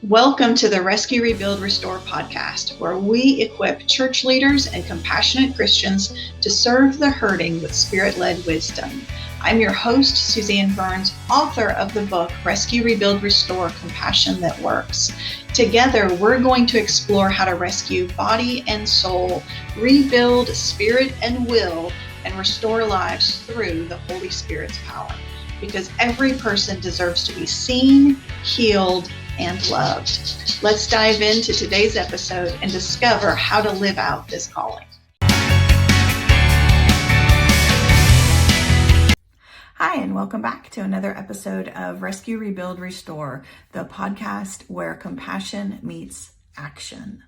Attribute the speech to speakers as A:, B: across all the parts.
A: Welcome to the Rescue, Rebuild, Restore podcast, where we equip church leaders and compassionate Christians to serve the hurting with spirit-led wisdom. I'm your host, Suzanne Burns, author of the book, Rescue, Rebuild, Restore, Compassion That Works. Together, we're going to explore how to rescue body and soul, rebuild spirit and will, and restore lives through the Holy Spirit's power. Because every person deserves to be seen, healed, and loved. Let's dive into today's episode and discover how to live out this calling. Hi, and welcome back to another episode of Rescue, Rebuild, Restore, the podcast where compassion meets action.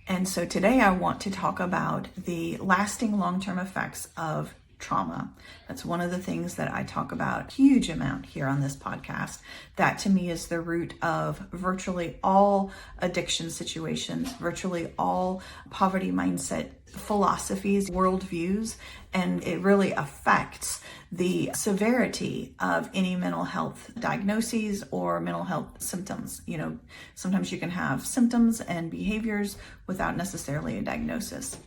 A: And so today I want to talk about the lasting long-term effects of trauma. That's one of the things that I talk about a huge amount here on this podcast. That to me is the root of virtually all addiction situations, virtually all poverty mindset philosophies, worldviews, and it really affects the severity of any mental health diagnoses or mental health symptoms. You know, sometimes you can have symptoms and behaviors without necessarily a diagnosis.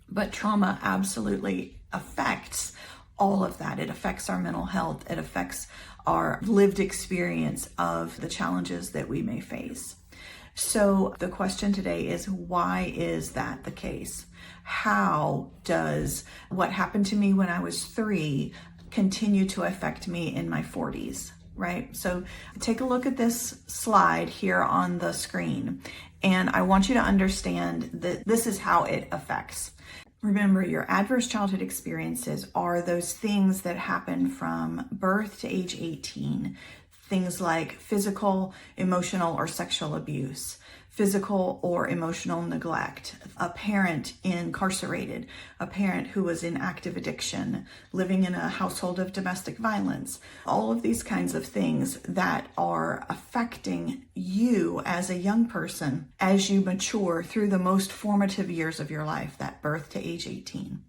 A: But trauma absolutely affects all of that. It affects our mental health. It affects our lived experience of the challenges that we may face. So the question today is, why is that the case? How does what happened to me when I was 3 continue to affect me in my 40s? Right? So take a look at this slide here on the screen, and I want you to understand that this is how it affects. Remember, your adverse childhood experiences are those things that happen from birth to age 18. Things like physical, emotional, or sexual abuse, physical or emotional neglect, a parent incarcerated, a parent who was in active addiction, living in a household of domestic violence, all of these kinds of things that are affecting you as a young person as you mature through the most formative years of your life, that birth to age 18.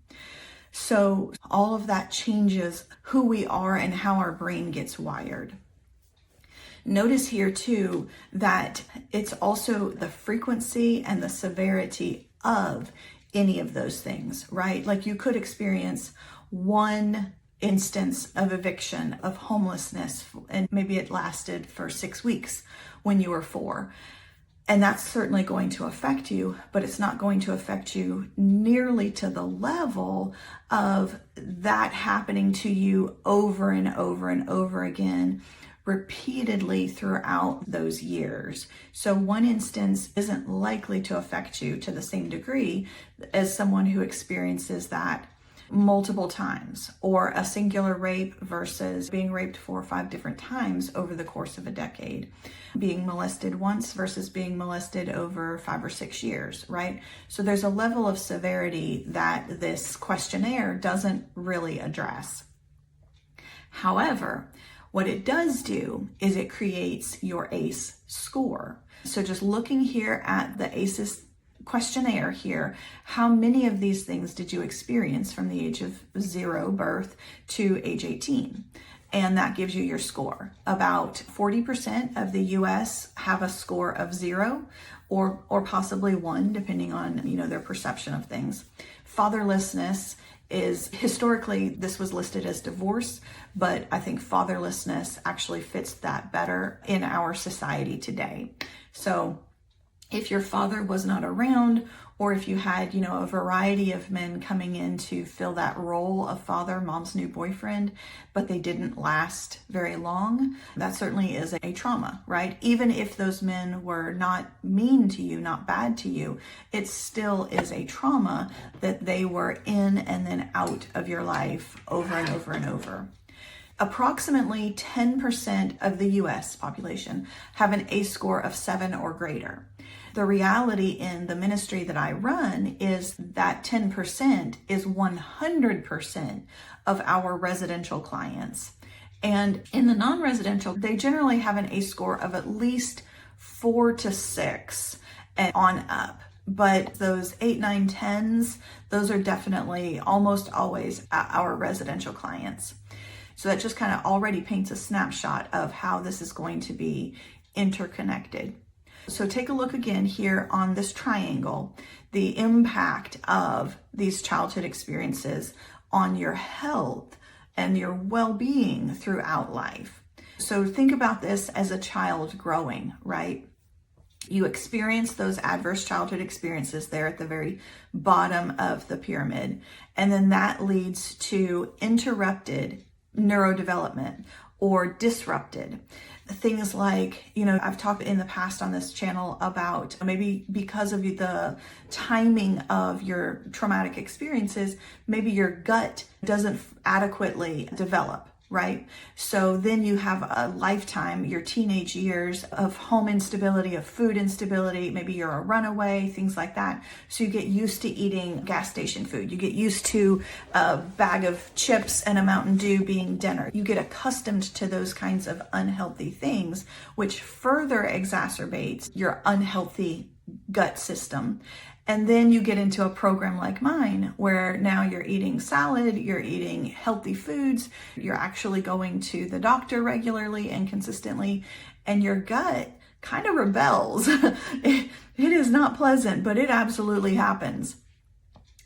A: So all of that changes who we are and how our brain gets wired. Notice here too that it's also the frequency and the severity of any of those things, right? Like you could experience one instance of eviction, of homelessness, and maybe it lasted for 6 weeks when you were 4. And that's certainly going to affect you, but it's not going to affect you nearly to the level of that happening to you over and over and over again, repeatedly throughout those years. So one instance isn't likely to affect you to the same degree as someone who experiences that multiple times, or a singular rape versus being raped 4 or 5 different times over the course of a decade, being molested once versus being molested over 5 or 6 years, right? So there's a level of severity that this questionnaire doesn't really address. However, what it does do is it creates your ACE score. So just looking here at the ACEs questionnaire here, how many of these things did you experience from the age of 0 birth to age 18? And that gives you your score. About 40% of the US have a score of 0 or possibly 1, depending on, their perception of things. Fatherlessness is, historically, this was listed as divorce, but I think fatherlessness actually fits that better in our society today. So if your father was not around, or if you had, a variety of men coming in to fill that role of father, mom's new boyfriend, but they didn't last very long, that certainly is a trauma, right? Even if those men were not mean to you, not bad to you, it still is a trauma that they were in and then out of your life over and over and over. Approximately 10% of the US population have an ACE score of 7 or greater. The reality in the ministry that I run is that 10% is 100% of our residential clients. And in the non-residential, they generally have an ACE score of at least 4 to 6 and on up. But those 8, 9, 10s, those are definitely almost always our residential clients. So that just kind of already paints a snapshot of how this is going to be interconnected. So take a look again here on this triangle, the impact of these childhood experiences on your health and your well-being throughout life. So think about this as a child growing, right? You experience those adverse childhood experiences there at the very bottom of the pyramid. And then that leads to interrupted neurodevelopment or disrupted. Things like, I've talked in the past on this channel about maybe because of the timing of your traumatic experiences, maybe your gut doesn't adequately develop. Right? So then you have a lifetime, your teenage years of home instability, of food instability, maybe you're a runaway, things like that. So you get used to eating gas station food. You get used to a bag of chips and a Mountain Dew being dinner. You get accustomed to those kinds of unhealthy things, which further exacerbates your unhealthy gut system. And then you get into a program like mine where now you're eating salad, you're eating healthy foods, you're actually going to the doctor regularly and consistently, and your gut kind of rebels. It is not pleasant, but it absolutely happens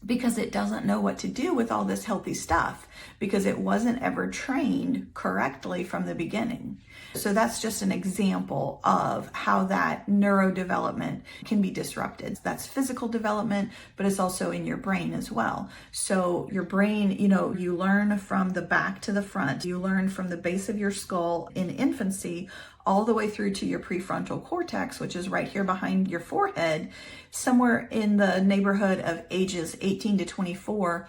A: because it doesn't know what to do with all this healthy stuff because it wasn't ever trained correctly from the beginning. So that's just an example of how that neurodevelopment can be disrupted. That's physical development, but it's also in your brain as well. So your brain, you learn from the back to the front. You learn from the base of your skull in infancy all the way through to your prefrontal cortex, which is right here behind your forehead, somewhere in the neighborhood of ages 18 to 24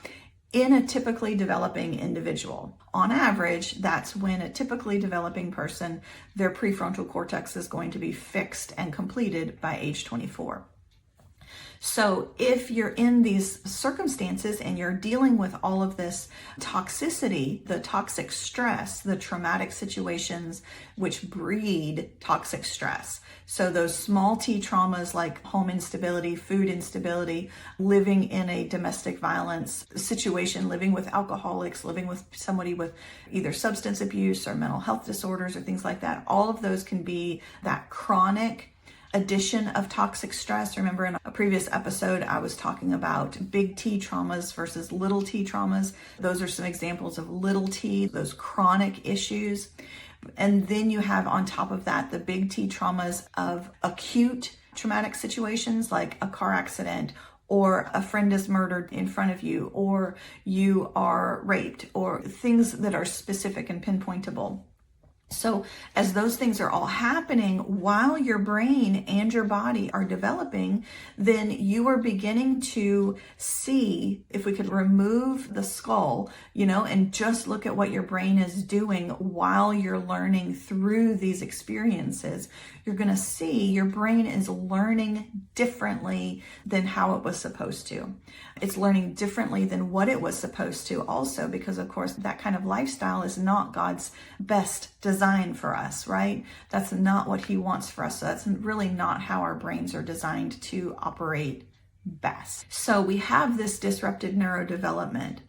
A: in a typically developing individual. On average, that's when a typically developing person, their prefrontal cortex is going to be fixed and completed by age 24. So if you're in these circumstances and you're dealing with all of this toxicity, the toxic stress, the traumatic situations which breed toxic stress. So those small t traumas like home instability, food instability, living in a domestic violence situation, living with alcoholics, living with somebody with either substance abuse or mental health disorders or things like that. All of those can be that chronic addition of toxic stress. Remember in a previous episode, I was talking about big T traumas versus little t traumas. Those are some examples of little t, those chronic issues. And then you have on top of that, the big T traumas of acute traumatic situations like a car accident or a friend is murdered in front of you, or you are raped, or things that are specific and pinpointable. So as those things are all happening while your brain and your body are developing, then you are beginning to see, if we could remove the skull, and just look at what your brain is doing while you're learning through these experiences, you're going to see your brain is learning differently than how it was supposed to. It's learning differently than what it was supposed to also, because of course that kind of lifestyle is not God's best design for us, right? That's not what he wants for us. So that's really not how our brains are designed to operate best. So we have this disrupted neurodevelopment.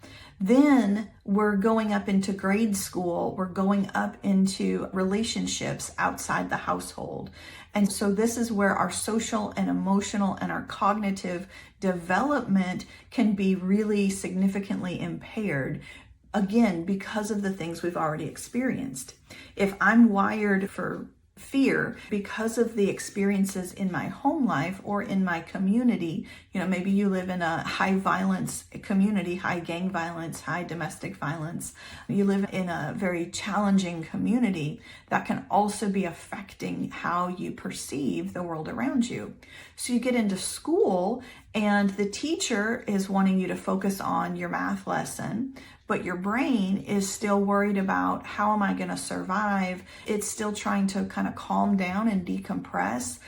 A: Then we're going up into grade school. We're going up into relationships outside the household. And so this is where our social and emotional and our cognitive development can be really significantly impaired. Again, because of the things we've already experienced. If I'm wired for fear because of the experiences in my home life or in my community, maybe you live in a high violence community, high gang violence, high domestic violence. You live in a very challenging community that can also be affecting how you perceive the world around you. So you get into school and the teacher is wanting you to focus on your math lesson, but your brain is still worried about how am I going to survive? It's still trying to kind of calm down and decompress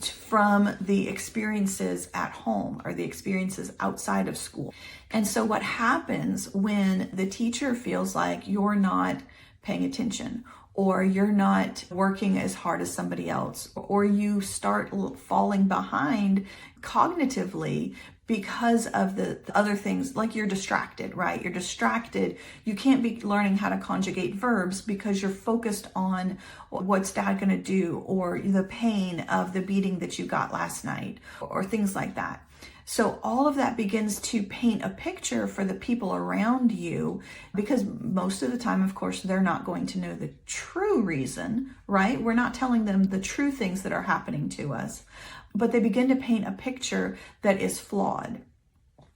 A: from the experiences at home or the experiences outside of school. And so what happens when the teacher feels like you're not paying attention, or you're not working as hard as somebody else, or you start falling behind cognitively because of the other things, like you're distracted, right? You're distracted. You can't be learning how to conjugate verbs because you're focused on what's dad going to do, or the pain of the beating that you got last night, or things like that. So all of that begins to paint a picture for the people around you, because most of the time, of course, they're not going to know the true reason, right? We're not telling them the true things that are happening to us, but they begin to paint a picture that is flawed.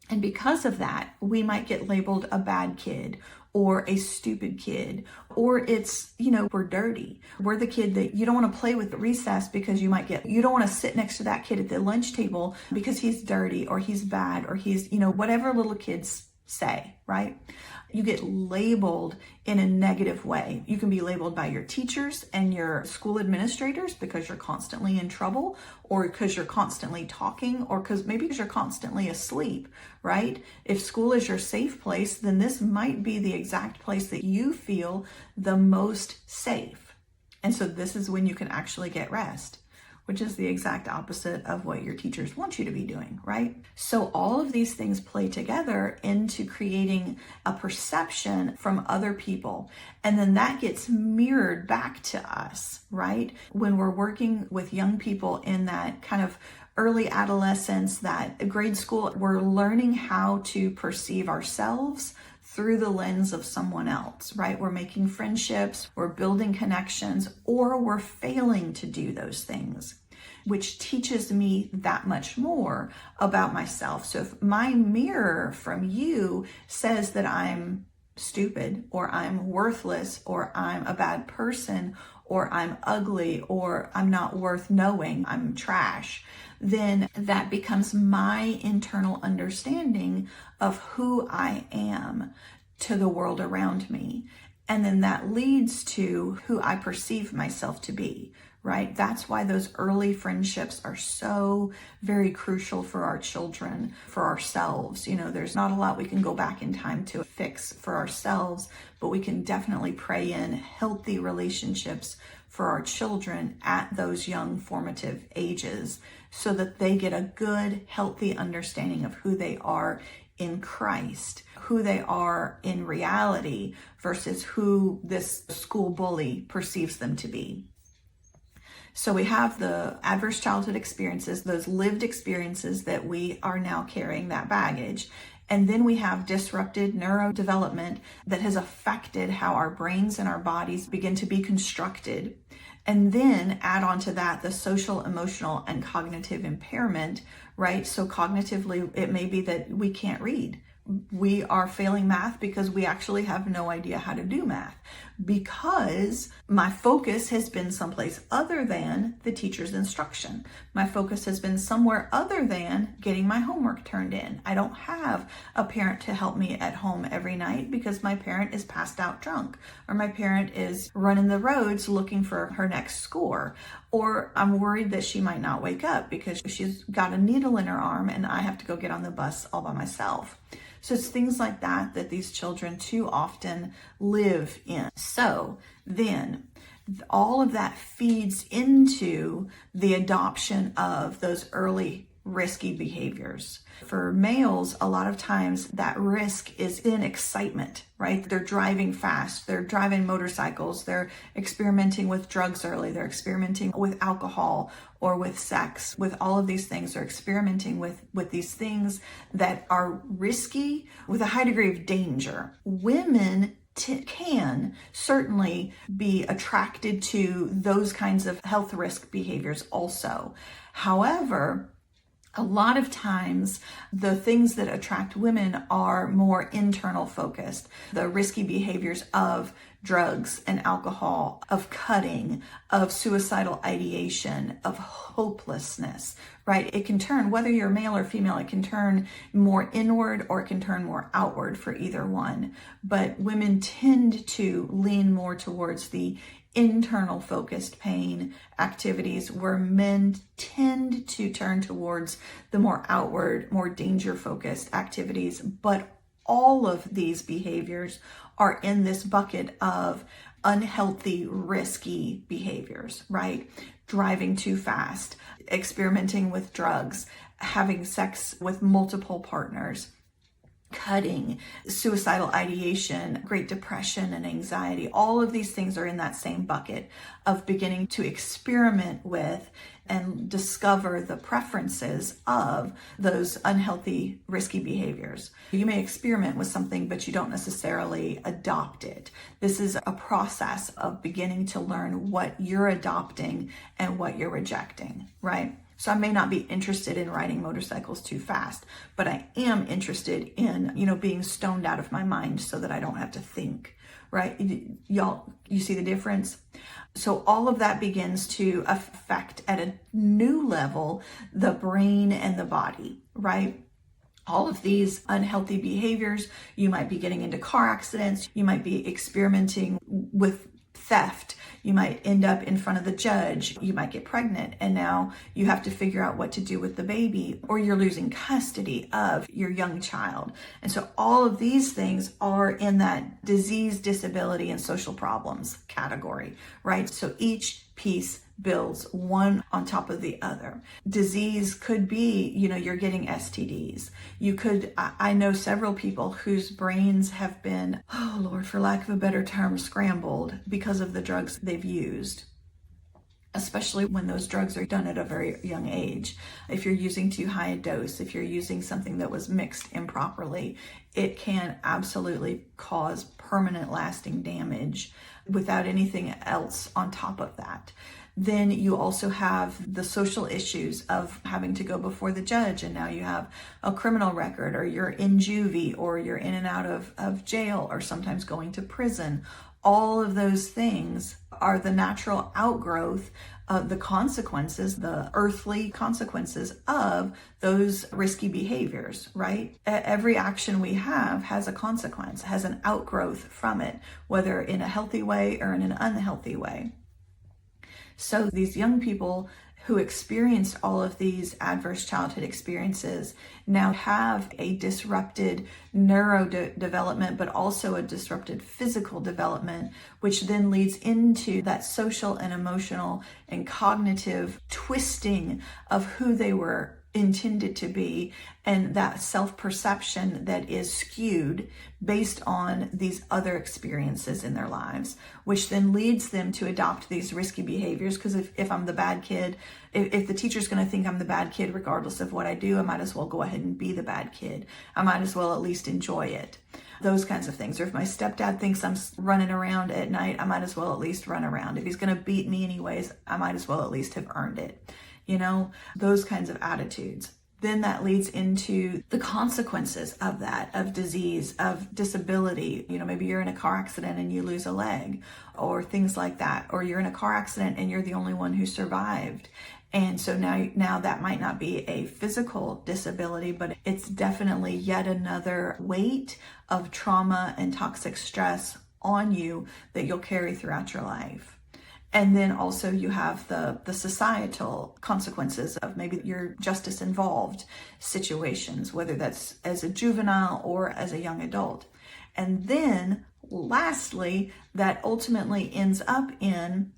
A: And because of that, we might get labeled a bad kid or a stupid kid, or it's, we're dirty. We're the kid that you don't want to play with at recess because you don't want to sit next to that kid at the lunch table because he's dirty or he's bad or he's, whatever little kids say, right? You get labeled in a negative way. You can be labeled by your teachers and your school administrators because you're constantly in trouble, or because you're constantly talking, or because you're constantly asleep, right? If school is your safe place, then this might be the exact place that you feel the most safe. And so this is when you can actually get rest, which is the exact opposite of what your teachers want you to be doing, right? So all of these things play together into creating a perception from other people. And then that gets mirrored back to us, right? When we're working with young people in that kind of early adolescence, that grade school, we're learning how to perceive ourselves through the lens of someone else, right? We're making friendships, we're building connections, or we're failing to do those things, which teaches me that much more about myself. So if my mirror from you says that I'm stupid, or I'm worthless, or I'm a bad person, or I'm ugly, or I'm not worth knowing, I'm trash, then that becomes my internal understanding of who I am to the world around me. And then that leads to who I perceive myself to be, right? That's why those early friendships are so very crucial for our children, for ourselves. There's not a lot we can go back in time to fix for ourselves, but we can definitely pray in healthy relationships for our children at those young formative ages, so that they get a good, healthy understanding of who they are in Christ, who they are in reality versus who this school bully perceives them to be. So we have the adverse childhood experiences, those lived experiences that we are now carrying that baggage. And then we have disrupted neurodevelopment that has affected how our brains and our bodies begin to be constructed. And then add on to that the social, emotional, and cognitive impairment, right? So cognitively, it may be that we can't read. We are failing math because we actually have no idea how to do math, because my focus has been someplace other than the teacher's instruction. My focus has been somewhere other than getting my homework turned in. I don't have a parent to help me at home every night because my parent is passed out drunk, or my parent is running the roads looking for her next score, or I'm worried that she might not wake up because she's got a needle in her arm and I have to go get on the bus all by myself. So it's things like that that these children too often live in. So then all of that feeds into the adoption of those early risky behaviors. For males, a lot of times that risk is in excitement, right? They're driving fast, they're driving motorcycles, they're experimenting with drugs early, they're experimenting with alcohol or with sex, with all of these things. They're experimenting with these things that are risky with a high degree of danger. Women can certainly be attracted to those kinds of health risk behaviors also. However, a lot of times, the things that attract women are more internal focused. The risky behaviors of drugs and alcohol, of cutting, of suicidal ideation, of hopelessness, right? It can turn, whether you're male or female, it can turn more inward or it can turn more outward for either one. But women tend to lean more towards the internal focused pain activities, where men tend to turn towards the more outward, more danger focused activities. But all of these behaviors are in this bucket of unhealthy, risky behaviors, right? driving too fast, experimenting with drugs, having sex with multiple partners, cutting, suicidal ideation, Great Depression, and anxiety. All of these things are in that same bucket of beginning to experiment with and discover the preferences of those unhealthy, risky behaviors. You may experiment with something, but you don't necessarily adopt it. This is a process of beginning to learn what you're adopting and what you're rejecting, right? So I may not be interested in riding motorcycles too fast, but I am interested in, being stoned out of my mind so that I don't have to think, right? Y'all, you see the difference? So all of that begins to affect at a new level the brain and the body, right? All of these unhealthy behaviors, you might be getting into car accidents, you might be experimenting with theft, you might end up in front of the judge, you might get pregnant, and now you have to figure out what to do with the baby, or you're losing custody of your young child. And so all of these things are in that disease, disability, and social problems category, right? So each piece builds one on top of the other. Disease could be, you're getting STDs. I know several people whose brains have been, oh Lord, for lack of a better term, scrambled because of the drugs they've used, especially when those drugs are done at a very young age. If you're using too high a dose, if you're using something that was mixed improperly, it can absolutely cause permanent lasting damage without anything else on top of that. Then you also have the social issues of having to go before the judge, and now you have a criminal record, or you're in juvie, or you're in and out of jail, or sometimes going to prison. All of those things are the natural outgrowth of the consequences, the earthly consequences of those risky behaviors, right? Every action we have has a consequence, has an outgrowth from it, whether in a healthy way or in an unhealthy way. So these young people who experienced all of these adverse childhood experiences now have a disrupted neurodevelopment, but also a disrupted physical development, which then leads into that social and emotional and cognitive twisting of who they were intended to be, and that self-perception that is skewed based on these other experiences in their lives, which then leads them to adopt these risky behaviors. Because if I'm the bad kid, if the teacher's going to think I'm the bad kid regardless of what I do, I might as well go ahead and be the bad kid. I might as well at least enjoy it. Those kinds of things. Or if my stepdad thinks I'm running around at night, I might as well at least run around. If he's going to beat me anyways, I might as well at least have earned it. Those kinds of attitudes. Then that leads into the consequences of that, of disease, of disability. Maybe you're in a car accident and you lose a leg, or things like that. Or you're in a car accident and you're the only one who survived. And so now that might not be a physical disability, but it's definitely yet another weight of trauma and toxic stress on you that you'll carry throughout your life. And then also you have the societal consequences of maybe your justice involved situations, whether that's as a juvenile or as a young adult. And then lastly, that ultimately ends up in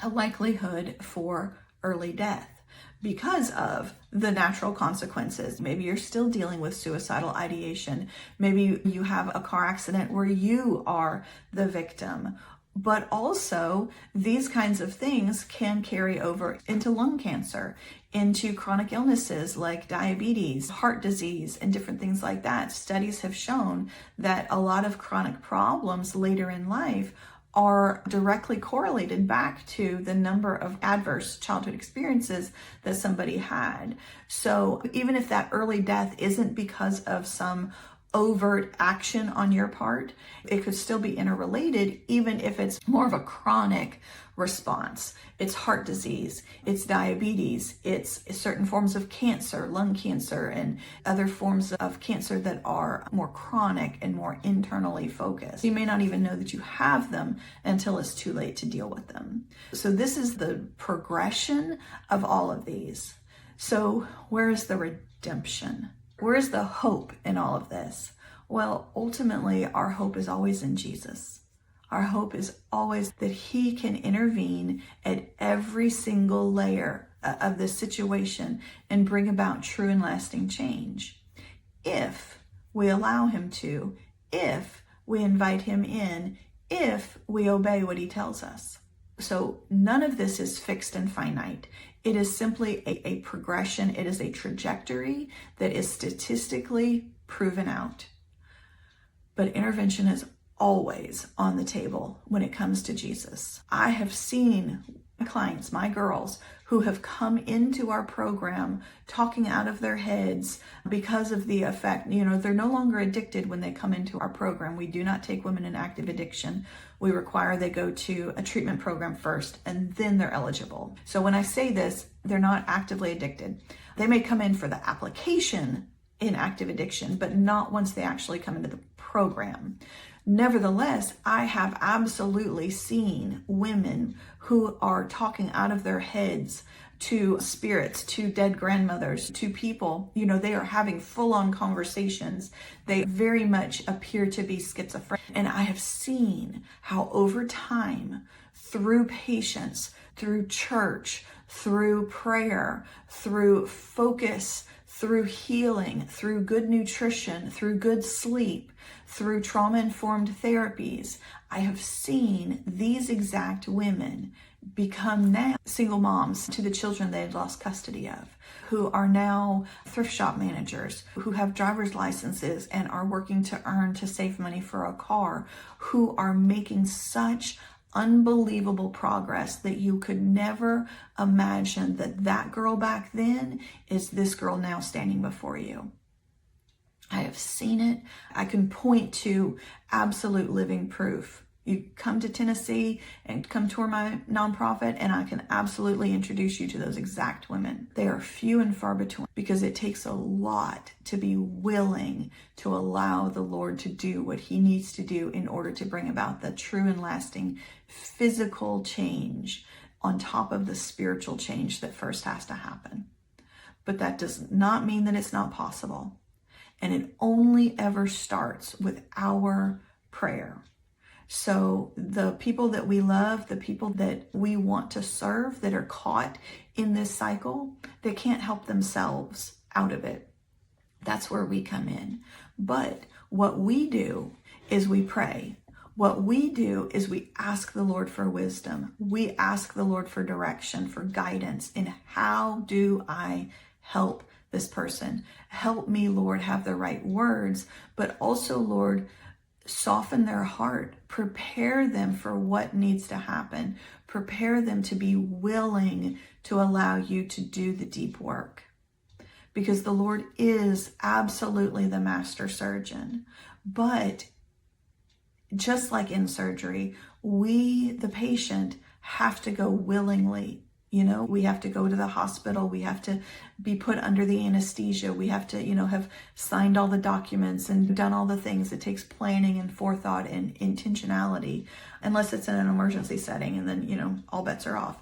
A: a likelihood for early death because of the natural consequences. Maybe you're still dealing with suicidal ideation. Maybe you have a car accident where you are the victim. But also, these kinds of things can carry over into lung cancer, into chronic illnesses like diabetes, heart disease, and different things like that. Studies have shown that a lot of chronic problems later in life are directly correlated back to the number of adverse childhood experiences that somebody had. So even if that early death isn't because of some overt action on your part, it could still be interrelated, even if it's more of a chronic response. It's heart disease, it's diabetes, it's certain forms of cancer, lung cancer, and other forms of cancer that are more chronic and more internally focused. You may not even know that you have them until it's too late to deal with them. So this is the progression of all of these. So where is the redemption? Where is the hope in all of this? Well, ultimately, our hope is always in Jesus. Our hope is always that He can intervene at every single layer of this situation and bring about true and lasting change. If we allow Him to, if we invite Him in, if we obey what He tells us. So none of this is fixed and finite. It is simply a progression. It is a trajectory that is statistically proven out. But intervention is always on the table when it comes to Jesus. I have seen my clients, my girls, who have come into our program talking out of their heads because of the effect. They're no longer addicted when they come into our program. We do not take women in active addiction. We require they go to a treatment program first, and then they're eligible. So when I say this, they're not actively addicted. They may come in for the application in active addiction, but not once they actually come into the program. Nevertheless, I have absolutely seen women who are talking out of their heads to spirits, to dead grandmothers, to people. They are having full-on conversations. They very much appear to be schizophrenic. And I have seen how over time, through patience, through church, through prayer, through focus, through healing, through good nutrition, through good sleep, through trauma-informed therapies, I have seen these exact women become now single moms to the children they had lost custody of, who are now thrift shop managers, who have driver's licenses and are working to earn to save money for a car, who are making such unbelievable progress that you could never imagine that girl back then is this girl now standing before you. I have seen it. I can point to absolute living proof. You come to Tennessee and come tour my nonprofit, and I can absolutely introduce you to those exact women. They are few and far between because it takes a lot to be willing to allow the Lord to do what He needs to do in order to bring about the true and lasting physical change on top of the spiritual change that first has to happen. But that does not mean that it's not possible. And it only ever starts with our prayer. So the people that we love, the people that we want to serve that are caught in this cycle, they can't help themselves out of it. That's where we come in. But what we do is we pray. What we do is we ask the Lord for wisdom. We ask the Lord for direction, for guidance in how do I help this person. Help me, Lord, have the right words, but also, Lord, soften their heart, prepare them for what needs to happen, prepare them to be willing to allow you to do the deep work. Because the Lord is absolutely the master surgeon. But just like in surgery, we, the patient, have to go willingly. We have to go to the hospital. We have to be put under the anesthesia. We have to, have signed all the documents and done all the things. It takes planning and forethought and intentionality, unless it's in an emergency setting, and then, all bets are off.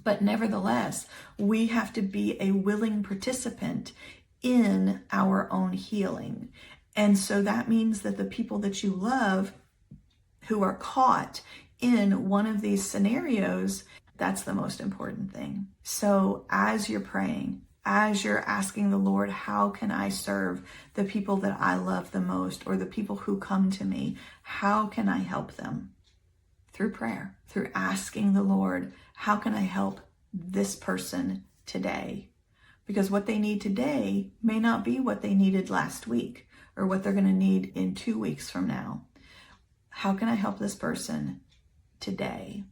A: But nevertheless, we have to be a willing participant in our own healing. And so that means that the people that you love who are caught in one of these scenarios, that's the most important thing. So as you're praying, as you're asking the Lord, how can I serve the people that I love the most, or the people who come to me? How can I help them? Through prayer, through asking the Lord, how can I help this person today? Because what they need today may not be what they needed last week, or what they're going to need in 2 weeks from now. How can I help this person today?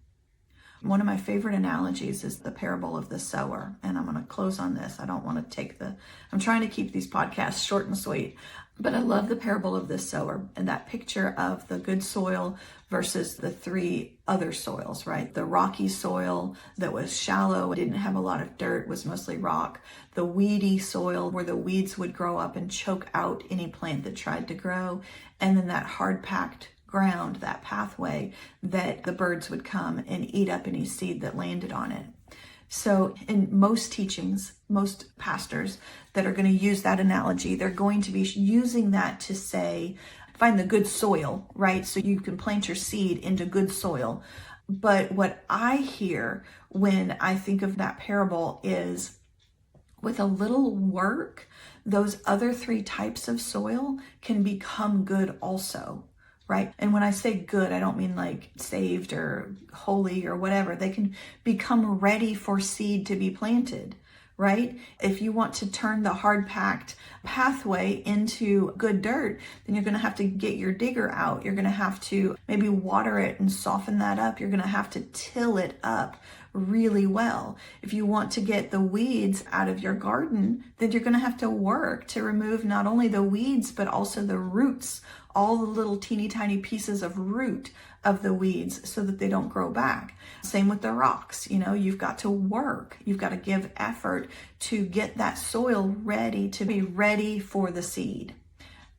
A: One of my favorite analogies is the parable of the sower. And I'm going to close on this. I don't want to I'm trying to keep these podcasts short and sweet, but I love the parable of the sower and that picture of the good soil versus the 3 other soils, right? The rocky soil that was shallow, didn't have a lot of dirt, was mostly rock. The weedy soil where the weeds would grow up and choke out any plant that tried to grow. And then that hard-packed ground, that pathway that the birds would come and eat up any seed that landed on it. So in most teachings, most pastors that are going to use that analogy, they're going to be using that to say, find the good soil, right? So you can plant your seed into good soil. But what I hear when I think of that parable is, with a little work, those other three types of soil can become good also, right? And when I say good, I don't mean like saved or holy or whatever. They can become ready for seed to be planted, right? If you want to turn the hard packed pathway into good dirt, then you're going to have to get your digger out. You're going to have to maybe water it and soften that up. You're going to have to till it up really well. If you want to get the weeds out of your garden, then you're going to have to work to remove not only the weeds, but also the roots, all the little teeny tiny pieces of root of the weeds so that they don't grow back. Same with the rocks. You've got to work. You've got to give effort to get that soil ready to be ready for the seed.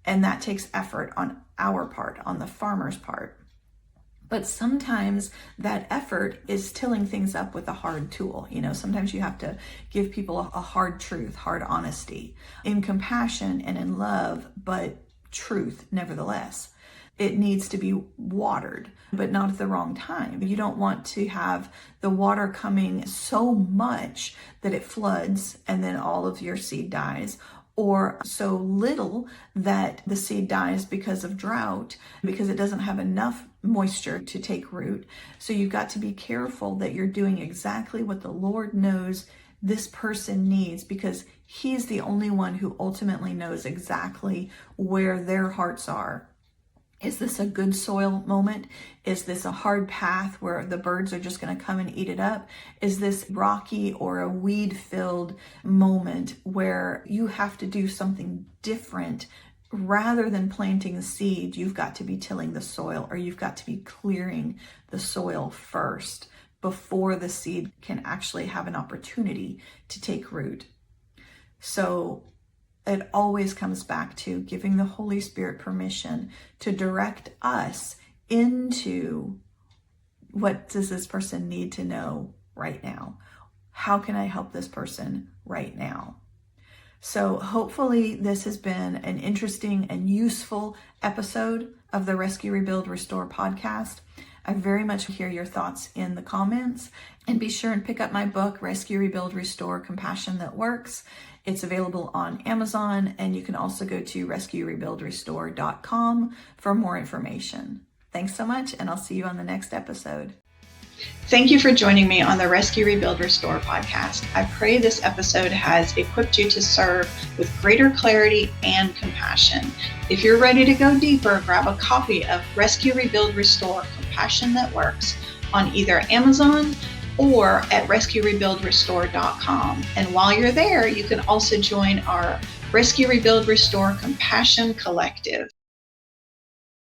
A: And that takes effort on our part, on the farmer's part. But sometimes that effort is tilling things up with a hard tool. Sometimes you have to give people a hard truth, hard honesty, in compassion and in love, but truth nevertheless. It needs to be watered, but not at the wrong time. You don't want to have the water coming so much that it floods and then all of your seed dies, or so little that the seed dies because of drought, because it doesn't have enough moisture to take root. So you've got to be careful that you're doing exactly what the Lord knows this person needs, because He's the only one who ultimately knows exactly where their hearts are. Is this a good soil moment? Is this a hard path where the birds are just going to come and eat it up? Is this rocky or a weed-filled moment where you have to do something different? Rather than planting the seed, you've got to be tilling the soil, or you've got to be clearing the soil first before the seed can actually have an opportunity to take root. So it always comes back to giving the Holy Spirit permission to direct us into, what does this person need to know right now? How can I help this person right now? So hopefully this has been an interesting and useful episode of the Rescue, Rebuild, Restore podcast. I very much hear your thoughts in the comments, and be sure and pick up my book, Rescue, Rebuild, Restore, Compassion That Works. It's available on Amazon, and you can also go to rescuerebuildrestore.com for more information. Thanks so much, and I'll see you on the next episode. Thank you for joining me on the Rescue, Rebuild, Restore podcast. I pray this episode has equipped you to serve with greater clarity and compassion. If you're ready to go deeper, grab a copy of Rescue, Rebuild, Restore, Compassion That Works on either Amazon or at rescuerebuildrestore.com. And while you're there, you can also join our Rescue, Rebuild, Restore Compassion Collective.